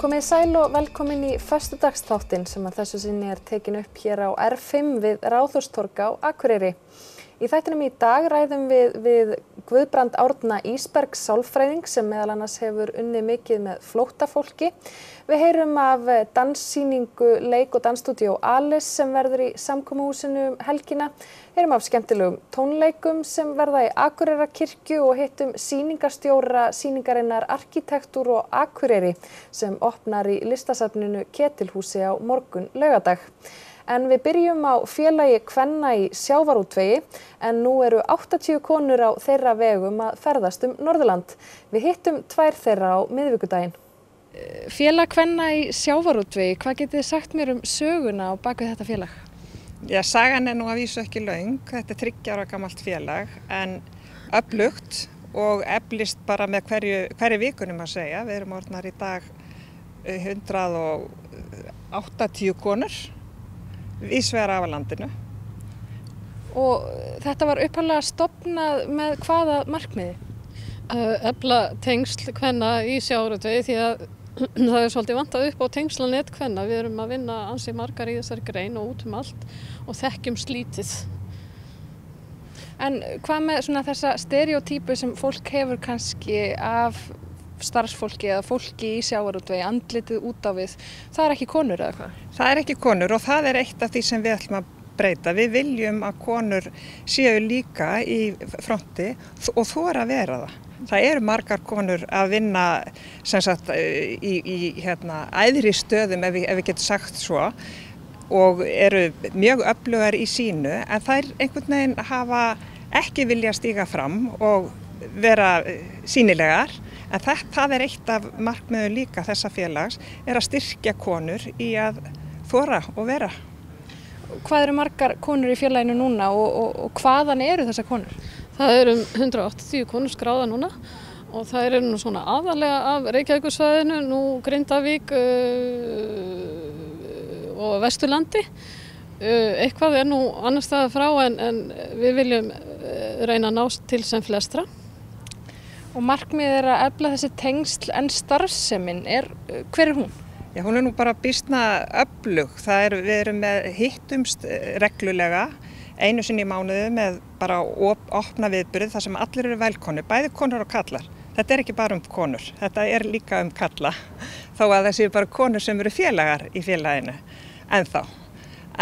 Komið sæl og velkomin í föstudagsþáttinn sem að þessu sinni tekin upp hér á R5 við Ráðhústorg á Akureyri. Í þættinum í dag ræðum við Guðbrand Árna Ísberg sálfræðing sem meðal annars hefur unnið mikið með flóttafólki. Við heyrum af danssýningu leik- og dansstúdíó Alice sem verður í samkomuhúsinu helgina. Heyrum af skemmtilegum tónleikum sem verða í Akureyrakirkju og hittum sýningarstjóra sýningarinnar Arkitektúr og Akureyri sem opnar í listasafninu Ketilhúsi á morgun laugardag. En við byrjum á félagi kvenna í sjávarútvegi en nú eru 80 konur á þeirra vegum að ferðast Norðurland. Við hittum 2 þeirra á miðvikudaginn. Félag kvenna í sjávarútvegi, hvað getið þið sagt mér söguna á bak við þetta félag? Já, sagan nú að vísu ekki löng. Þetta 30 ára gamalt félag en öflugt og eflist bara með hverju vikunum að segja. Við erum orðnar í dag 180 konur. Vísvegar af landinu. Og þetta var upphaflega stofnað með hvaða markmiði? Efla tengsl kvenna í sjávarútvegi því að það svolítið vantað upp á tengslanet kvenna. Við erum að vinna ansi margar í þessari grein og út allt og þekkjum slítið. En hvað með svona þessa stereotypu sem fólk hefur kannski af starfsfólki eða fólki í sjávarútvegi, andlitið út á við, það er ekki konur eða hvað? Það er ekki konur og það er eitt af því sem við ætlum að breyta. Við viljum að konur séu líka í fronti og þora að vera það. Það eru margar konur að vinna sem sagt, í æðri stöðum ef við getum sagt svo og eru mjög öflugar í sínu en þær einhvern veginn hafa ekki vilja stíga fram og vera sýnilegar. En það er eitt af markmiðum líka þessa félags er að styrkja konur í að þora og vera. Hvað eru margar konur í félaginu núna og hvaðan eru þessar konur? Það eru 180 konur skráða núna og það eru nú svona aðalega af Reykjavíkursvæðinu, nú Grindavík og Vesturlandi. Eitthvað er nú annars staðar frá en við viljum reyna að ná til sem flestra. Og markmiðið er að efla þessi tengsl en starfsemin, hver er hún? Já, hún er nú bara býsna öflug. Við erum með hittumst reglulega einu sinni í mánuði með bara opna viðburð þar sem allir eru velkonur, bæði konur og kallar. Þetta er ekki bara konur, þetta er líka kalla. Þó að það séu bara konur sem eru félagar í félaginu ennþá.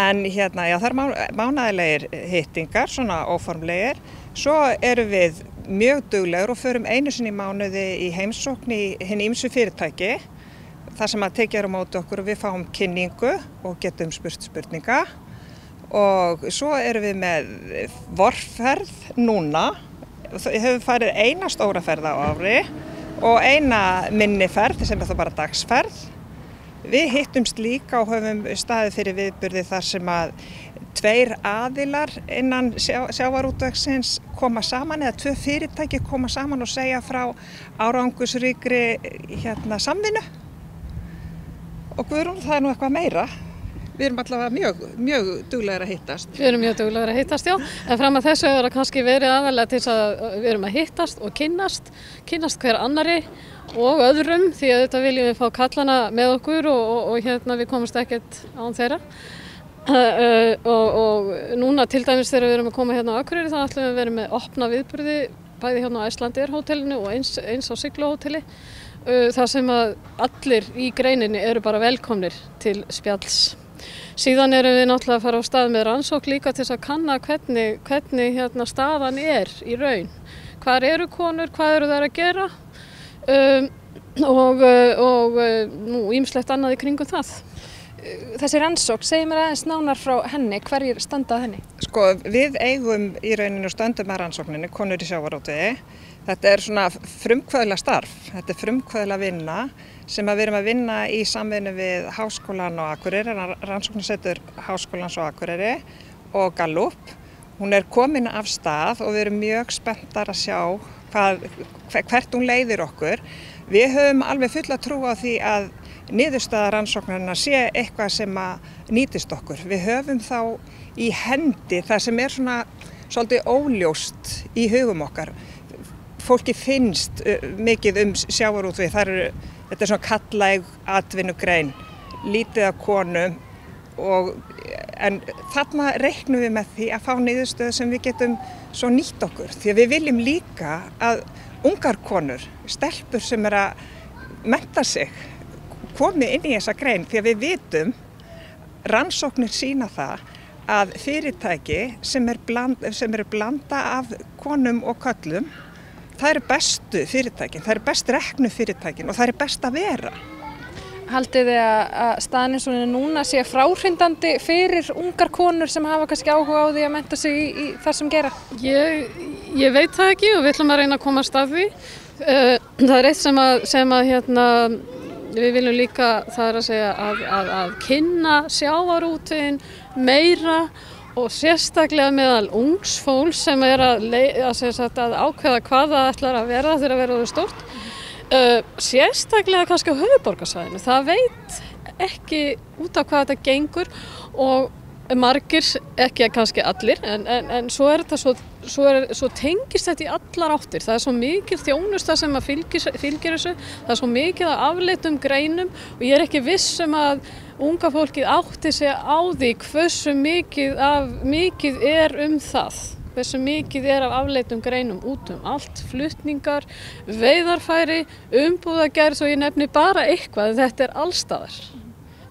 En já, það eru mánaðarlegir hittingar, svona óformlegir. Svo erum við mjög duglegur og förum einu sinni í mánuði í heimsókn í hin ýmsu fyrirtæki. Það sem að tekja á móti okkur og við fáum kynningu og getum spurt spurninga. Og svo erum við með vorferð núna. Við höfum farið eina stóra ferð á ári og eina minni ferð sem er þá bara dagsferð. Við hittumst líka og höfum staðið fyrir viðburði þar sem að 2 aðilar innan sjávarútvegsins koma saman eða 2 fyrirtæki koma saman og segja frá árangursríkri samvinnu. Og Guðrún, það er nú eitthvað meira. Við erum allavega mjög duglegar að hittast. Við erum mjög duglegar að hittast, já. En fram að þessu hefur það kannski verið aðalega til þess að við erum að hittast og kynnast hver annari og öðrum því að þetta viljum við fá kallana með okkur og við komumst ekkert án þeirra. Og núna til dæmis þegar við erum að koma hérna á Akureyri þá ætlum við að vera með opna viðburði bæði hérna á Icelandair hótelinu og eins á Sigló hóteli þar sem að allir í greininni eru bara velkomnir til spjalls. Síðan erum við náttúrulega að fara á stað með rannsókn líka til þess að kanna hvernig staðan er í raun. Hvar eru konur, hvað eru þær að gera og nú ýmislegt annað í kringum það. Þessi rannsókn, segir mér aðeins nánar frá henni, hverjir standa að henni? Sko, við eigum í rauninu stöndum að rannsókninni, konur í sjávarútvegi. Þetta er svona frumkvöðla starf, þetta er frumkvöðla vinna sem við erum að vinna í samvinnu við Háskólann á Akureyri, rannsóknarsetur Háskólans á Akureyri og Gallup. Hún er komin af stað og við erum mjög spenntar að sjá hvert hún leiðir okkur. Við höfum alveg fulla trú á því að niðurstaða rannsóknarna sé eitthvað sem að nýtist okkur. Við höfum þá í hendi það sem er svona svolítið óljóst í hugum okkar. Fólki finnst mikið sjávarútvegi, það þetta svona karllæg atvinnugrein, lítið af konum en þarna reiknum við með því að fá niðurstöðu sem við getum svo nýtt okkur. Því að við viljum líka að ungar konur, stelpur sem að mennta sig, komi inn í þessa grein. Því að við vitum, rannsóknir sýna það að fyrirtæki sem eru blanda af konum og körlum, það eru bestu fyrirtækin, það eru best reknu fyrirtækin og það eru best að vera. Haldið þið að staðan eins og núna sé fráhrindandi fyrir ungar konur sem hafa kannski áhuga á því að mennta sig í þessum geira? Ég veit það ekki og við ætlum að reyna að komast að því. Það er eitt sem að við viljum líka, það er að segja að kynna sjávarútveginn meira og sérstaklega meðal ungs fólks sem er að ákveða hvað það ætlar að vera þegar að vera stórt. Sérstaklega kannski á höfuðborgarsvæðinu. Það veit ekki út af hvað þetta gengur og margir, ekki kannski allir, en svo tengist þetta í allar áttir. Það er svo mikil þjónusta sem að fylgir þessu, það er svo mikið af afleiddum greinum og ég er ekki viss að unga fólkið átti sig á því hversu mikið er það. Hversu mikið er af afleiddum greinum út allt, flutningar, veiðarfæri, umbúðagerð, svo ég nefni bara eitthvað, þetta er allstaðar.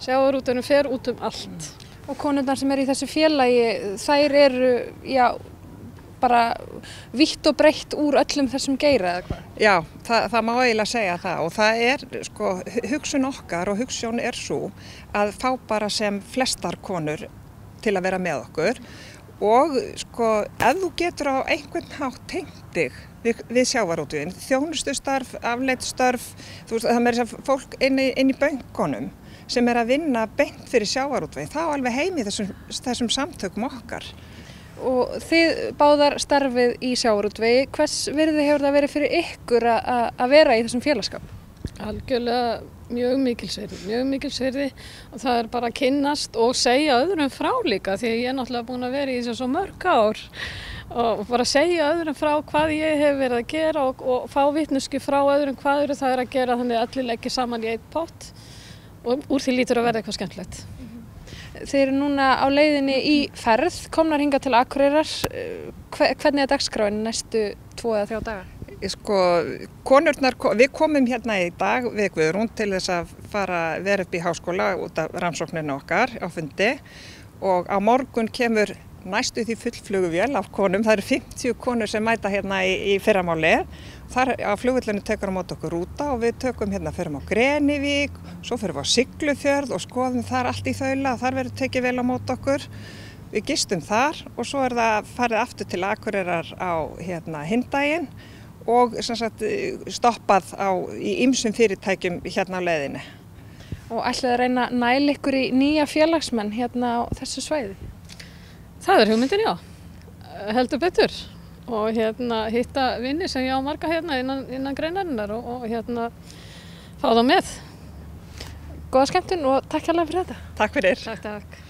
Sjávarútvegurinn fer út allt. Og konurnar sem eru í þessu félagi, þær eru, bara vítt og breitt úr öllum þessum geira eða hvað? Já, það má eiginlega segja það og það er, hugsun okkar og hugsun er svo að fá bara sem flestar konur til að vera með okkur. Og ef þú getur á einhvern hátt tengt þig við sjávarútveginn, þjónustustarf, afleiddstörf, það er fólk inn í bönkunum sem er að vinna beint fyrir sjávarútveginn, þá alveg heim í þessum samtökum okkar. Og þið báðar starfið í sjávarútvegi, hvers virði hefur það verið fyrir ykkur að vera í þessum félagsskap? Algjörlega mjög mikilsvirði og það er bara að kynnast og segja öðrum frá líka því ég er náttúrulega búin að vera í þessu svo mörg ár og bara segja öðrum frá hvað ég hef verið að gera og fá vitneskju frá öðrum hvað það er að gera þannig að allir leggja saman í einn pott og úr því lítur að verða eitthvað skemmtilegt. Þið eru núna á leiðinni í ferð, komnar hingað til Akureyrar. Hvernig er dagskráin næstu 2 eða 3 daga? Konurnar, við komum hérna í dag við Guðrún til þess að vera upp í háskóla út af rannsókninu okkar á fundi og á morgun kemur næstu því fullfluguvél af konum. Það eru 50 konur sem mæta hérna í fyrramáli. Þar á flugvöllinu tekur á móti okkur rúta og við förum á Grenivík, svo förum við á Siglufjörð og skoðum þar allt í þaula. Þar verður tekið vel á móti okkur. Við gistum þar og svo er það farið aftur til Akureyrar á hindaginn og stoppað í ýmsum fyrirtækjum hérna á leiðinni. Og ætlið að reyna að næla ykkur í nýja félagsmenn hérna á þessu svæði? Það er hugmyndin, já. Heldur betur. Og hitta vini sem ég á marga hérna innan greinarinnar og fá þá með. Góða skemmtun og takk hérlega fyrir þetta. Takk fyrir. Takk.